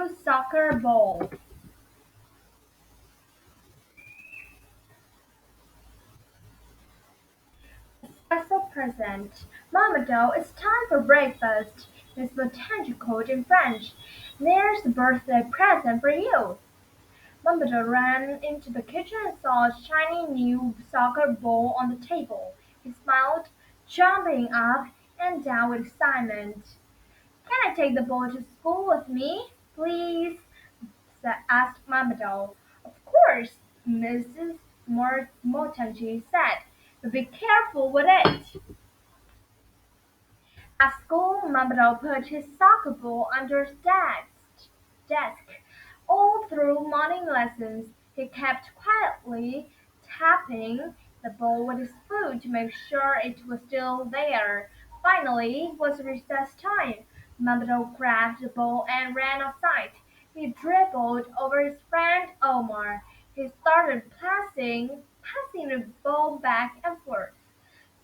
new soccer ball. Special present. Mamadou, it's time for breakfast. Miss Botanical in French. There's a birthday present for you. Mamadou ran into the kitchen and saw a shiny new soccer ball on the table. He smiled, jumping up and down with excitement. Can I take the ball to school with me, please? Asked Mamadou. Of course, Mrs. Motanji said, but be careful with it. At school, Mamadou put his soccer ball under his desk. All through morning lessons, he kept quietly tapping the ball with his foot to make sure it was still there. Finally, it was recess time. Mamadou grabbed the ball and ran outside. He dribbled over his friend Omar. He started passing the ball back and forth.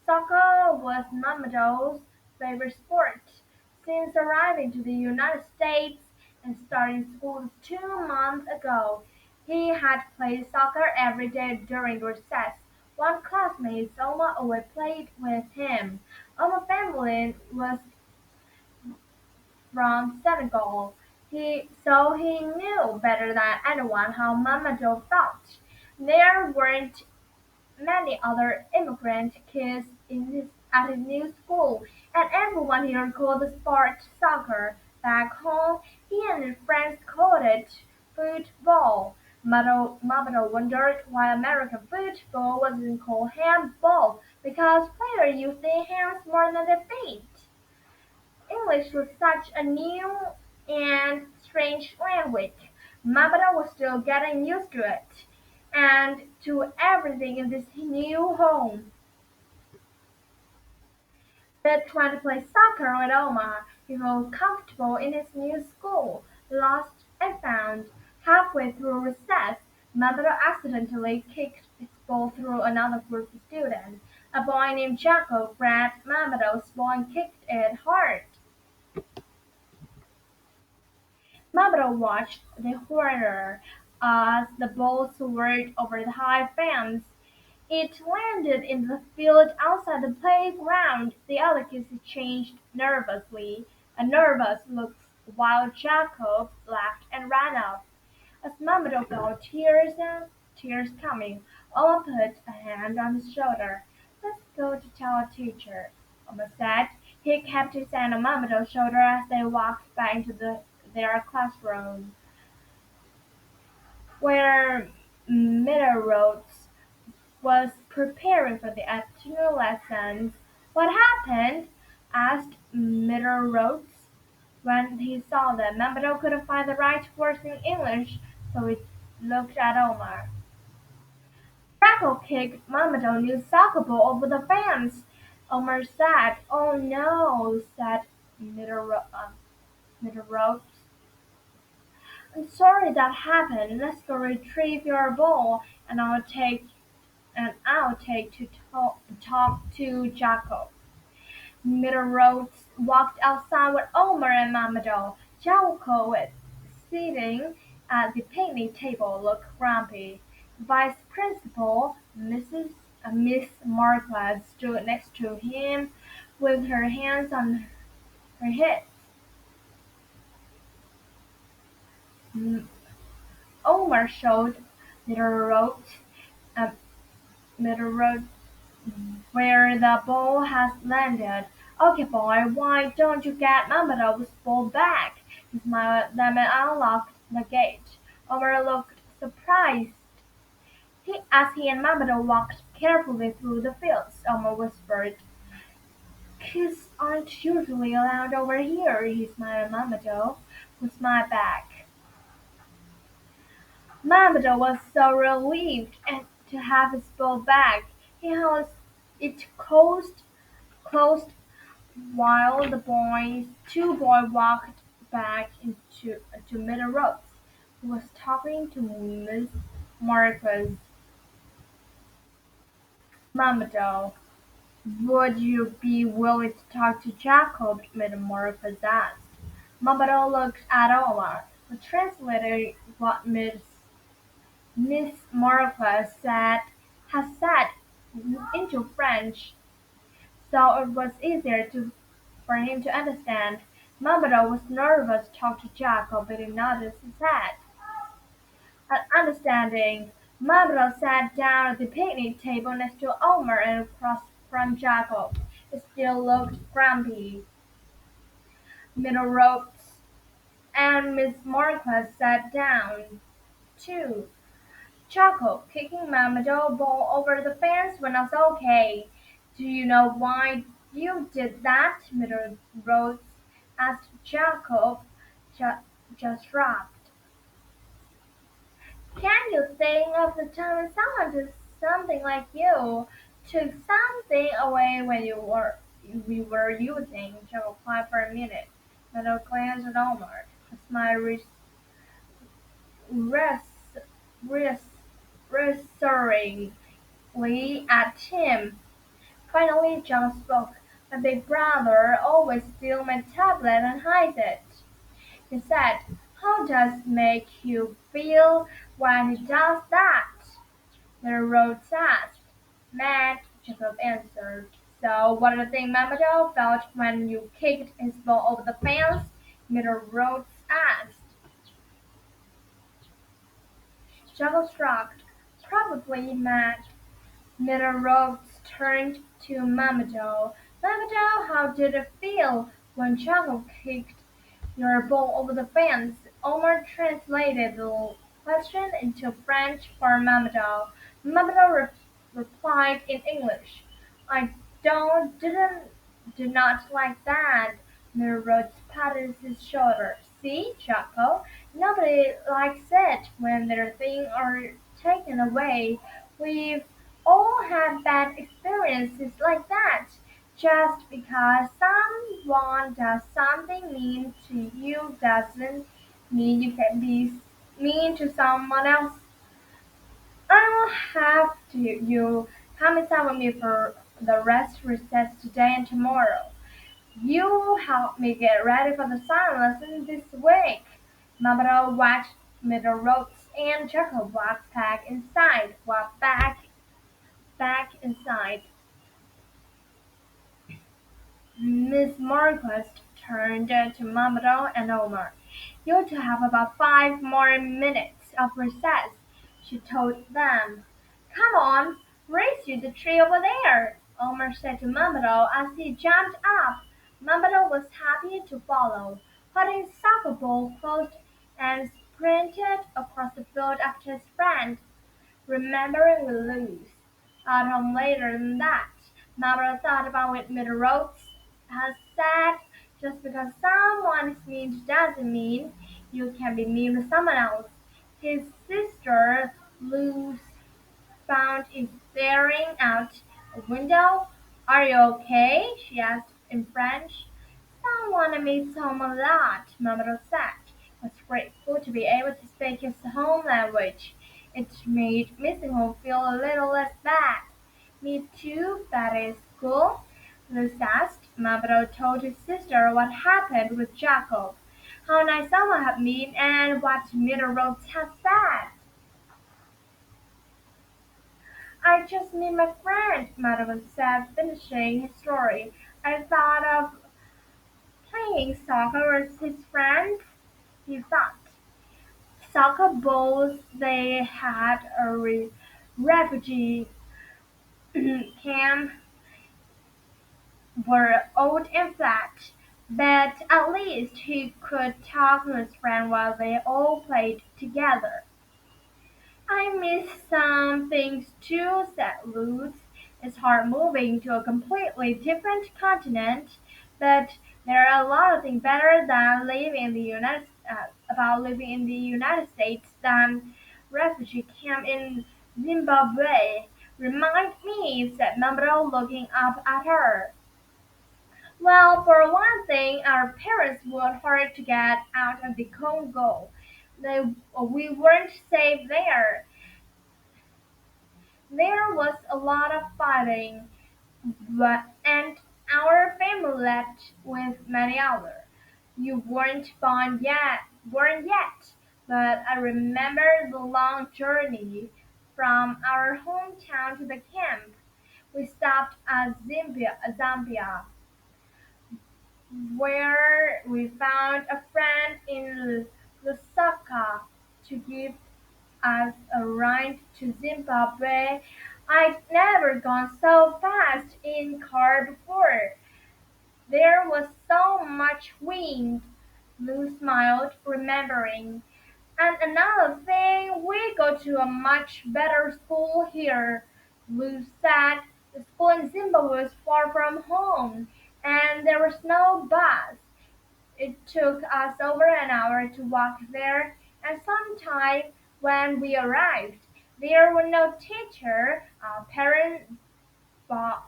Soccer was Mamadou's favorite sport. Since arriving to the United States and starting school 2 months ago, he had played soccer every day during recess. One classmate, Omar, always played with him. Omar's family was from Senegal. So he knew better than anyone how Mamadou felt. There weren't many other immigrant kids at his new school, and everyone here called the sport soccer. Back home, he and his friends called it football. Mamadou wondered why American football wasn't called handball, because players use their hands more than their feet. English was such a new and strange language. Mamadou was still getting used to it and to everything in this new home. But trying to play soccer with Omar, he felt comfortable in his new school. Lost and found. Halfway through recess, Mamadou accidentally kicked his ball through another group of students. A boy named Jacob grabbed Mamadou's ball and kicked it hard. Mamadou watched the horror as the ball soared over the high fence. It landed in the field outside the playground. The other kids exchanged a nervous look while Jacob laughed and ran off. As Mamadou felt tears coming, Oma put a hand on his shoulder. "Let's go to tell our teacher," Oma said. He kept his hand on Mamadou's shoulder as they walked back into their classroom, where Meadows was preparing for the afternoon lessons. "What happened?" asked Meadows when he saw them. Mamadou couldn't find the right words in English, so he looked at Omar. "Freckle kicked Mamadou new soccer ball over the fence," Omar said. "Oh no," said Meadows. "I'm sorry that happened. Let's go retrieve your ball, and I'll take to talk to Jacob." Meadows walked outside with Omar and Mamadou. Jacob was sitting at the picnic table, looked grumpy. Vice Principal Miss Marquez stood next to him with her hands on her hips. M- Omar showed Meadows uh, Meadows where the ball has landed. "Okay, boy, why don't you get Mamadou's ball back?" He smiled at them and unlocked the gate. Omar looked surprised. As he and Mamadou walked carefully through the fields, Omar whispered, "Kids aren't usually allowed over here." He smiled at Mamadou, who smiled back. Mamadou was so relieved to have his ball back. He held it closed while the two boys walked back to Meadow Road. He was talking to Miss Marquez. "Mamadou, would you be willing to talk to Jacob?" Miss Marquez asked. Mamadou looked at Omar. I translated what Miss Marquez had said into French, so it was easier for him to understand. Mamadou was nervous to talk to Jacob, but he nodded his head. Understanding, Mamadou sat down at the picnic table next to Omar and across from Jacob. He still looked grumpy. Middle Roads and Miss Marquez sat down, too. Jacob, kicking Mamadou ball over the fence when I was okay. Do you know why you did that? Middle Rose asked Jacob, ju- just shrugged. Can you think of the time someone did something like you? Took something away when we were using? Jacob quiet for a minute. Middle glanced at Omar. A smile res- res- reassuringly at him. Finally John spoke. My big brother always steals my tablet and hides it. He said, how does it make you feel when he does that? The road asked. Mad, Jacob answered. So what do you think Mamadou felt when you kicked his ball over the fence? Middle Road asked. Jacob shrugged. Probably mad. Middle Road turned to Mamadou. Mamadou, how did it feel when Jacob kicked your ball over the fence? Omar translated the question into French for Mamadou. Mamadou replied in English. I don't did not like that. Mirror patted his shoulder. See, Jocko, nobody likes it when their things are taken away. We've all had bad experiences like that. Just because someone does something mean to you doesn't mean you can be mean to someone else. I'll have to you come inside with me for the rest recess today and tomorrow. You help me get ready for the science lesson this week. Mamadou watched Middle Roads and Jacob walked back inside. Miss Marquez turned to Mamadou and Omar. "You two have about 5 more minutes of recess," she told them. "Come on, race to the tree over there," Omar said to Mamadou as he jumped up. Mamadou was happy to follow, holding his soccer ball close and sprinted across the field after his friend. Remembering will lose. At home later than that, Barbara thought about what Middle Roads has said. Just because someone is mean doesn't mean you can be mean to someone else. His sister, Luz, found him staring out a window. Are you okay? She asked in French. Someone miss home a lot, Mamadou said. Was grateful to be able to speak his home language. It made missing home feel a little less bad. Me too, that is cool. Luz asked. Mamadou told his sister what happened with Jacob, how nice someone had been, and what Middle Roads had said. I just met my friend, Mamadou said, finishing his story. I thought of playing soccer with his friends, he thought. Soccer balls they had a refugee camp were old and flat, but at least he could talk to his friend while they all played together. I miss some things too, said Luz. It's hard moving to a completely different continent, but there are a lot of things better than living in the about living in the United States than refugee camp in Zimbabwe. Remind me, said Mambo, looking up at her. Well, for one thing, our parents worked hard to get out of the Congo. We weren't safe there. There was a lot of fighting, and our family left with many others. You weren't born yet, born yet, but I remember the long journey from our hometown to the camp. We stopped at Zambia, where we found a friend in Lusaka to give us a ride to Zimbabwe. I'd never gone so fast in car before. There was so much wind. Lou smiled, remembering. And another thing, we go to a much better school here. Lou said the school in Zimbabwe was far from home, and there was no bus. It took us over an hour to walk there, and sometime when we arrived, there were no teacher. Our parents brought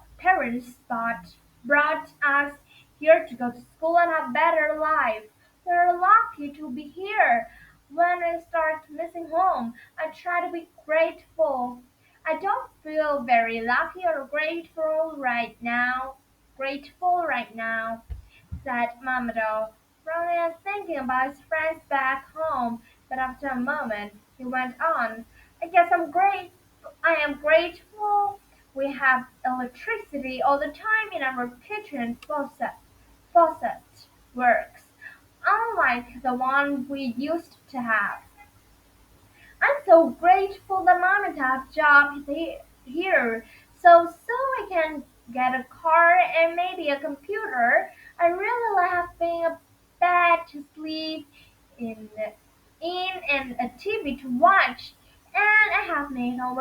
us here to go to school and have better life. We're lucky to be here. When I start missing home, I try to be grateful. I don't feel very lucky or grateful right now. Grateful right now, said Mamadou, frowning and thinking about his friends back home. But after a moment, he went on. I guess I am grateful we have electricity all the time in our kitchen faucet works, unlike the one we used to have. I'm so grateful that mom and dad job here, so soon I can get a car and maybe a computer. I really like having a bed to sleep in, and a TV to watch. And I have made one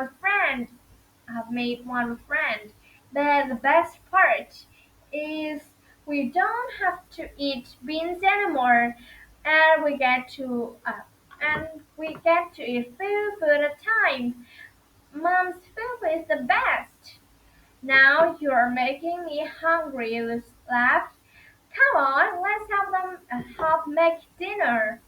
with friend. But the best part is we don't have to eat beans anymore, and we get to eat food at a time. Mom's food is the best. Now you're making me hungry, Liz laughed. Come on, let's help make dinner.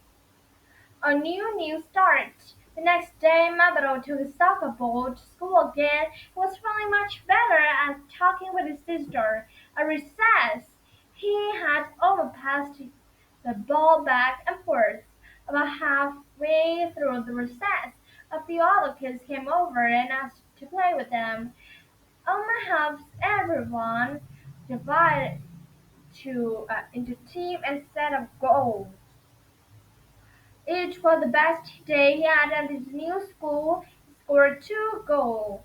A new start. The next day, Mamoru took his soccer ball to school again. He was feeling much better and talking with his sister. At recess, he had overpassed the ball back and forth. About halfway through the recess, a few other kids came over and asked to play with them. Oma helps everyone divide into team and set up goals. It was the best day he had at his new school. He scored 2 goals.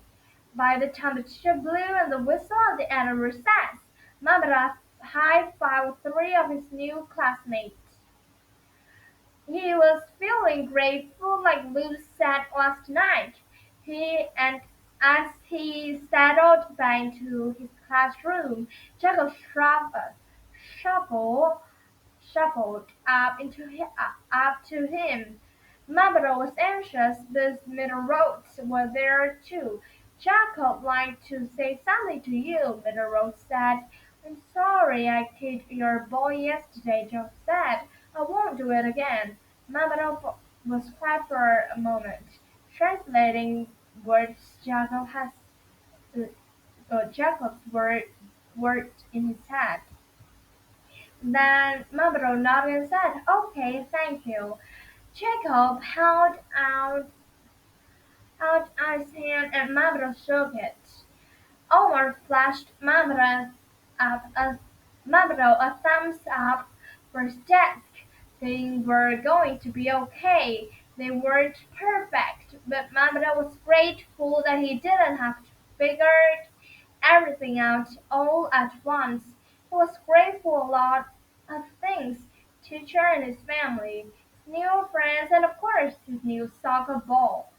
By the time the teacher blew and the whistle at the end of recess, Mamara high-fived 3 of his new classmates. He was feeling grateful like Lou said last night. He and as he settled back into his classroom, Jacob shuffled up to him. Mabel was anxious, but Middle Roads were there too. Jacob liked to say something to you, Middle Road said. I'm sorry I kicked your boy yesterday, Joe said. I won't do it again. Mabel was quiet for a moment, translating words Jacob's words in his head. Then Mabel nodded and said, Okay, thank you. Jacob held out his hand and Mabel shook it. Omar flashed Mabel a thumbs up for his desk. Things were going to be okay. They weren't perfect, but Mabel was grateful that he didn't have to figure everything out all at once. He was grateful for a lot of things, teacher and his family, his new friends, and of course his new soccer ball.